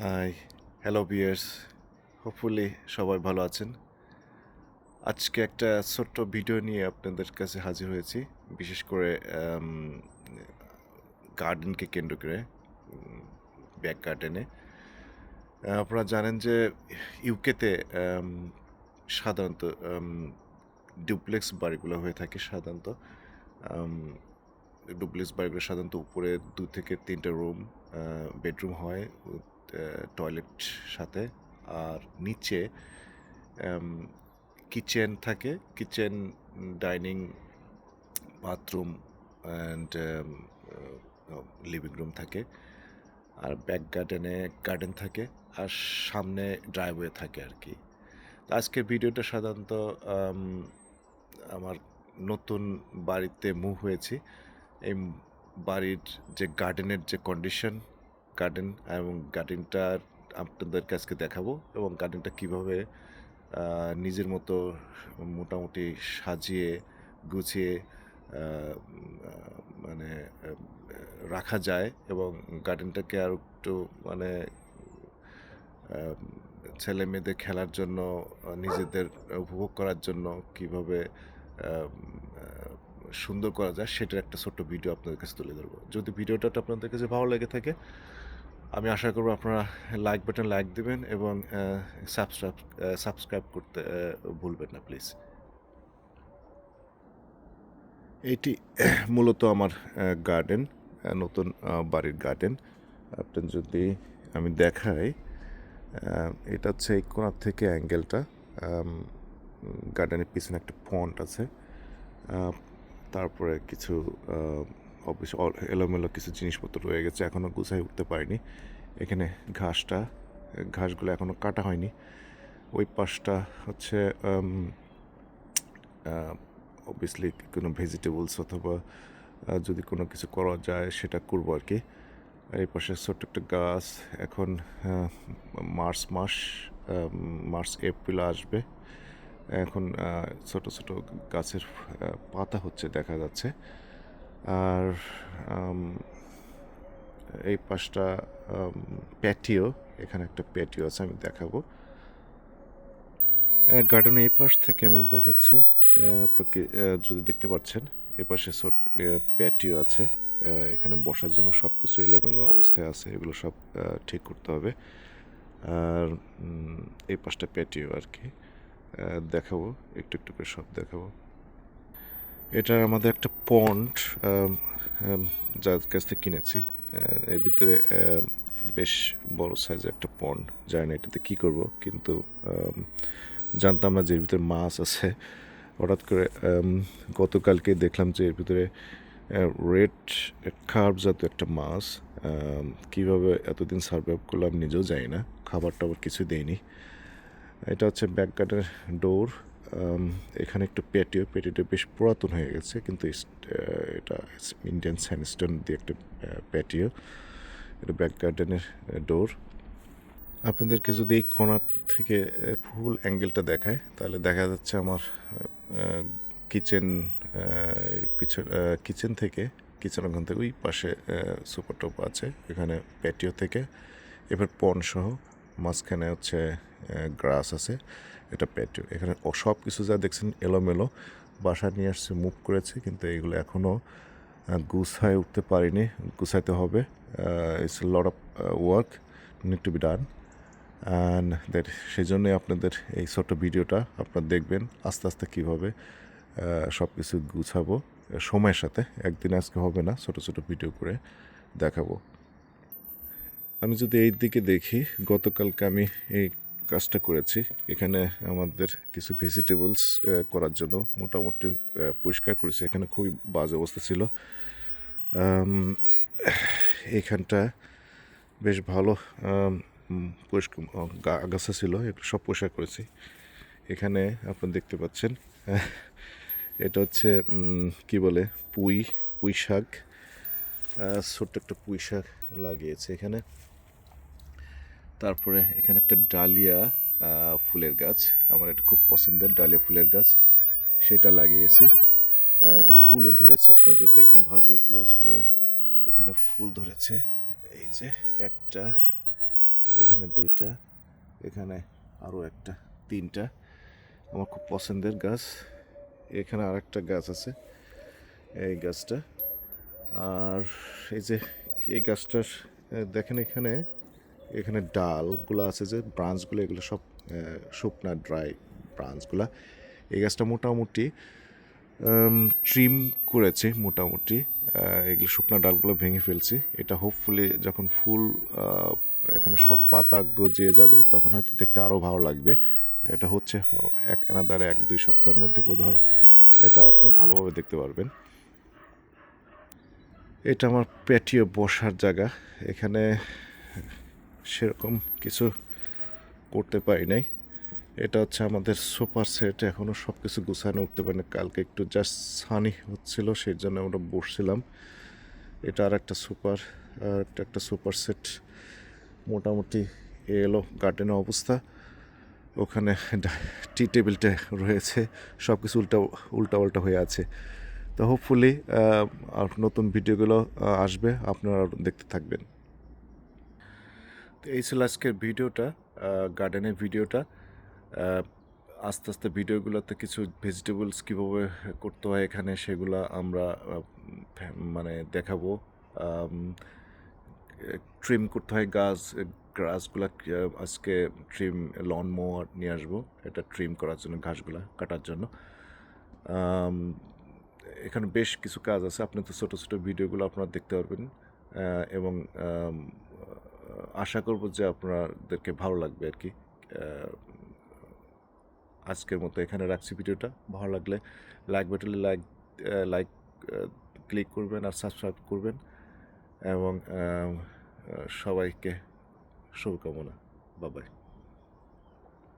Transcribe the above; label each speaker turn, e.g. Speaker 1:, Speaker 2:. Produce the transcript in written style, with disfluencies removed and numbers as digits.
Speaker 1: High, hello viewers. Hopefully সবাই ভালো আছেন। আজকে একটা ছোট্ট ভিডিও নিয়ে আপনাদের কাছে হাজির হয়েছি। বিশেষ করে গার্ডেনকে কেন্দ্র করে, ব্যাক গার্ডেনে। আপনারা জানেন যে ইউকেতে সাধারণত ডুপ্লেক্স বাড়িগুলো হয়ে থাকে সাধারণত। আম ডুপ্লেক্স বাড়িগুলো সাধারণত উপরে ২ থেকে ৩টা রুম, বেডরুম হয়, টয়লেট সাথে। আর নিচে কিচেন থাকে, kitchen, dining, bathroom and living room থাকে। আর ব্যাক গার্ডেনে গার্ডেন থাকে, আর সামনে ড্রাইভওয়ে থাকে আর কি। আজকের ভিডিওটা সাধারণত আমার নতুন বাড়িতে মুভ হয়েছি। এই বাড়ির যে গার্ডেনের যে কন্ডিশন, গার্ডেন এবং গার্ডেনটার আপনাদেরকে আজকে দেখাবো, এবং গার্ডেনটা কীভাবে নিজের মতো মোটামুটি সাজিয়ে গুছিয়ে মানে রাখা যায়, এবং গার্ডেনটাকে আর একটু মানে ছেলে মেয়েদের খেলার জন্য, নিজেদের উপভোগ করার জন্য কীভাবে সুন্দর করা যায়, সেটার একটা ছোট্ট ভিডিও আপনাদের কাছে তুলে ধরবো। যদি ভিডিওটা আপনাদের কাছে ভালো লেগে থাকে, আমি আশা করব আপনারা লাইক দেবেন, এবং সাবস্ক্রাইব করতে ভুলবেন না প্লিজ। এটি মূলত আমার গার্ডেন, নতুন বাড়ির গার্ডেন। আপনার যদি আমি দেখাই, এটা হচ্ছে এই কোণার থেকে অ্যাঙ্গেলটা। গার্ডেনের পিছনে একটা পন্ড আছে, তারপরে কিছু অবশ্য এলোমেলো কিছু জিনিসপত্র রয়ে গেছে, এখনও গুছাই উঠতে পারিনি। এখানে ঘাসগুলো এখনও কাটা হয়নি। ওই পাশটা হচ্ছে অবভিয়াসলি কোনো ভেজিটেবলস অথবা যদি কোনো কিছু করা যায় সেটা করবো আর কি। এই পাশে ছোট্ট একটা গাছ, এখন মার্চ এপ্রিল আসবে, এখন ছোট ছোট গাছের পাতা হচ্ছে দেখা যাচ্ছে। আর এই পাশটা প্যাটিও, এখানে একটা প্যাটিও আছে, আমি দেখাবো। গার্ডেনের এই পাশ থেকে আমি দেখাচ্ছি, যদি দেখতে পাচ্ছেন এই পাশে প্যাটিও আছে, এখানে বসার জন্য সব কিছু এলোমেলো অবস্থায় আছে, এগুলো সব ঠিক করতে হবে। আর এই পাশটা প্যাটিও আর কি, দেখাবো একটু একটু করে সব দেখাবো। এটা আমাদের একটা পন্ড, যার কাছ থেকে কিনেছি। এর ভিতরে বেশ বড় সাইজের একটা পন্ড, জানি না এটাতে কী করবো, কিন্তু জানতাম না যে এর ভিতরে মাছ আছে। হঠাৎ করে গতকালকে দেখলাম যে এর ভিতরে রেড কার্ভ জাতীয় একটা মাছ। কীভাবে এতদিন সার্ভাইভ করলাম নিজেও জানি না, খাবার টাবার কিছু দেয়নি। এটা হচ্ছে ব্যাক গার্ডের ডোর। এখানে একটু পেটিটা বেশ পুরাতন হয়ে গেছে, কিন্তু এটা ইন্ডিয়ান স্যান্ডস্টোন দিয়ে একটা প্যাটিও। এটা ব্যাক গার্ডেনের ডোর। আপনাদেরকে যদি এই কোণার থেকে ফুল অ্যাঙ্গেলটা দেখায়, তাহলে দেখা যাচ্ছে আমার কিচেন থেকে, ওখান থেকে ওই পাশে সুপার টপ আছে, এখানে প্যাটিও থেকে এবার পন সহ মাঝখানে হচ্ছে গ্রাস আছে, এটা প্যাটিও। এখানে সব কিছু যা দেখছেন এলোমেলো, বাসা নিয়ে আসছে, মুভ করেছে, কিন্তু এগুলো এখনও গুছায় উঠতে পারিনি, গুছাইতে হবে। It's lot of work need to be done, and that সেই জন্যই আপনাদের এই ছোট্ট ভিডিওটা আপনারা দেখবেন আস্তে আস্তে কীভাবে সব কিছু গুছাবো সময়ের সাথে। একদিন আজকে হবে না, ছোটো ছোটো ভিডিও করে দেখাবো। আমি যদি এই দিকে দেখি, গতকালকে আমি এই কাজটা করেছি। এখানে আমাদের কিছু ভেজিটেবলস করার জন্য মোটামুটি পরিষ্কার করেছি। এখানে খুবই বাজে অবস্থা ছিল। এখানটা বেশ ভালো পরিষ্কার আগাছা ছিল, এগুলো সব পরিষ্কার করেছি। এখানে আপনারা দেখতে পাচ্ছেন, এটা হচ্ছে কি বলে, পুঁই শাক, ছোট্ট একটা পুঁই শাক লাগিয়েছে এখানে। তারপরে এখানে একটা ডালিয়া ফুলের গাছ, আমার এটা খুব পছন্দের ডালিয়া ফুলের গাছ, সেটা লাগিয়েছে। একটা ফুলও ধরেছে, আপনারা যদি দেখেন ভালো করে ক্লোজ করে, এখানে ফুল ধরেছে। এই যে একটা, এখানে 2টা, এখানে আরও একটা, 3টা। আমার খুব পছন্দের গাছ। এখানে আরেকটা গাছ আছে, এই গাছটা। আর এই যে এই গাছটার দেখেন এখানে এখানে ডালগুলো আছে, যে ব্রাঞ্চগুলো, এগুলো সব শুকনা ড্রাই ব্রাঞ্চগুলা। এই গাছটা মোটামুটি ট্রিম করেছে মোটামুটি। এগুলো শুকনা ডালগুলো ভেঙে ফেলছি। এটা হোপফুলি যখন ফুল এখানে সব পাতা গজিয়ে যাবে তখন হয়তো দেখতে আরও ভালো লাগবে। এটা হচ্ছে অ্যানাদার 1-2 সপ্তাহের মধ্যে বোধহয় এটা আপনি ভালোভাবে দেখতে পারবেন। এটা আমার প্যাটিও বসার জায়গা। এখানে সেরকম কিছু করতে পারি নাই। এটা হচ্ছে আমাদের সোফার সেট, এখনও সব কিছু গুছানো উঠতে পারিনি। কালকে একটু জাস্ট সানি হচ্ছিল, সেই জন্য আমরা বসছিলাম। এটা আর একটা সুপার, একটা সুপার সেট। মোটামুটি এলো গার্ডেনের অবস্থা। ওখানে টি টেবিলটা রয়েছে, সব কিছু উল্টা পাল্টা হয়ে আছে। তো হোপফুলি আর নতুন ভিডিওগুলো আসবে, আপনারা দেখতে থাকবেন। তো এই ছিল আজকের ভিডিওটা, গার্ডেনের ভিডিওটা। আস্তে আস্তে ভিডিওগুলোতে কিছু ভেজিটেবলস কীভাবে করতে হয় এখানে সেগুলো আমরা মানে দেখাবো। ট্রিম করতে হয় গাছগুলা, আজকে ট্রিম লন মোয়ার নিয়ে আসবো এটা ট্রিম করার জন্য, ঘাসগুলা কাটার জন্য। এখানে বেশ কিছু কাজ আছে, আপনি তো ছোটো ছোটো ভিডিওগুলো আপনারা দেখতে পারবেন, এবং আশা করব যে আপনাদেরকে ভালো লাগবে আর কি। আজকের মতো এখানে রাখছি ভিডিওটা। ভালো লাগলে লাইক বাটনে লাইক ক্লিক করবেন আর সাবস্ক্রাইব করবেন, এবং সবাইকে শুভকামনা। Bye bye.